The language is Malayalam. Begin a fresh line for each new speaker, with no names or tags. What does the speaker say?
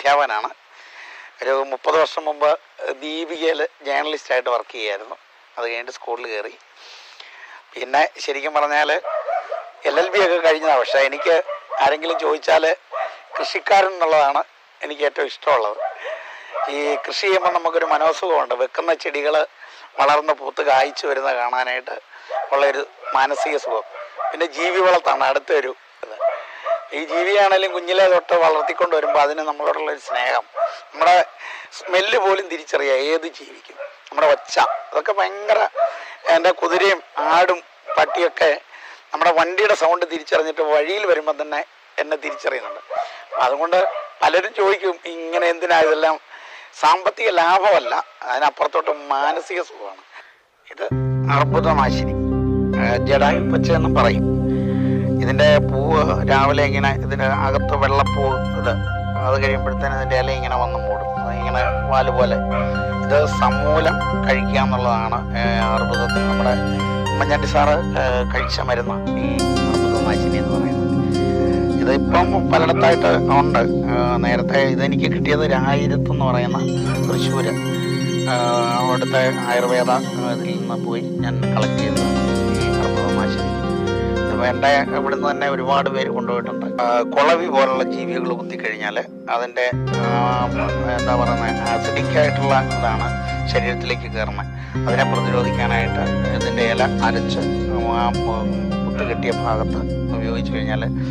പ്രഖ്യാപനാണ്. ഒരു 30 വർഷം മുമ്പ് ദീപികയിൽ ജേർണലിസ്റ്റായിട്ട് വർക്ക് ചെയ്യുമായിരുന്നു. അത് കഴിഞ്ഞിട്ട് സ്കൂളിൽ കയറി. പിന്നെ ശരിക്കും പറഞ്ഞാൽ LLB ഒക്കെ കഴിഞ്ഞതാണ്. പക്ഷേ എനിക്ക് ആരെങ്കിലും ചോദിച്ചാൽ കൃഷിക്കാരൻ എന്നുള്ളതാണ് എനിക്ക് ഏറ്റവും ഇഷ്ടമുള്ളത്. ഈ കൃഷി ചെയ്യുമ്പോൾ നമുക്കൊരു മനോസുഖമുണ്ട്. വെക്കുന്ന ചെടികൾ വളർന്ന് പൂത്ത് കായ്ച്ചു വരുന്ന കാണാനായിട്ട് ഉള്ളൊരു മാനസിക സുഖം. പിന്നെ ജീവി വളർത്താണ് അടുത്തൊരു ഇത്. ഈ ജീവിയാണെങ്കിലും കുഞ്ഞിലെ തൊട്ട് വളർത്തിക്കൊണ്ട് വരുമ്പോൾ അതിന് നമ്മളോടുള്ളൊരു സ്നേഹം, നമ്മുടെ സ്മെല്ല് പോലും തിരിച്ചറിയാം ഏത് ജീവിക്കും. നമ്മുടെ ഒച്ച അതൊക്കെ ഭയങ്കര. എൻ്റെ കുതിരയും ആടും പട്ടിയൊക്കെ നമ്മുടെ വണ്ടിയുടെ സൗണ്ട് തിരിച്ചറിഞ്ഞിട്ട് വഴിയിൽ വരുമ്പോൾ തന്നെ എന്നെ തിരിച്ചറിയുന്നുണ്ട്. അതുകൊണ്ട് പലരും ചോദിക്കും ഇങ്ങനെ എന്തിനാ ഇതെല്ലാം. സാമ്പത്തിക ലാഭമല്ല, അതിനപ്പുറത്തോട്ട് മാനസിക സുഖമാണ്. ഇത് അർബുദനാശിനി, ജടായു പച്ച എന്നും പറയും. ഇതിൻ്റെ പൂവ് രാവിലെ ഇങ്ങനെ ഇതിൻ്റെ അകത്ത് വെള്ളപ്പൂവ് അത് കഴിയുമ്പോഴത്തേനും ഇതിൻ്റെ ഇല ഇങ്ങനെ വന്ന് മൂടും, ഇങ്ങനെ വാല് പോലെ. ഇത് സമൂലം കഴിക്കുക എന്നുള്ളതാണ് അർബുദത്തിന് നമ്മുടെ ഉമ്മൻചാണ്ടി സാറ് കഴിച്ച മരുന്ന് ഈ അർബുദനാശിനി എന്ന് പറയുന്നത്. ഇതിപ്പം പലയിടത്തായിട്ട് ഉണ്ട്. നേരത്തെ ഇതെനിക്ക് കിട്ടിയത് രായിരത്തെന്ന് പറയുന്ന തൃശ്ശൂർ അവിടുത്തെ ആയുർവേദ ഇതിൽ നിന്ന് പോയി ഞാൻ കളക്ട് ചെയ്തതാണ് ഈ അർബുദനാശിനി. എൻ്റെ ഇവിടുന്ന് തന്നെ ഒരുപാട് പേര് കൊണ്ടുപോയിട്ടുണ്ട്. കുളവി പോലുള്ള ജീവികൾ കുത്തിക്കഴിഞ്ഞാൽ അതിൻ്റെ എന്താ പറയുന്നത് ആസിഡിക്കായിട്ടുള്ള ഇതാണ് ശരീരത്തിലേക്ക് കയറുന്നത്. അതിനെ പ്രതിരോധിക്കാനായിട്ട് ഇതിൻ്റെ ഇല അരച്ച് കുത്ത് കെട്ടിയ ഭാഗത്ത് ഉപയോഗിച്ച് കഴിഞ്ഞാൽ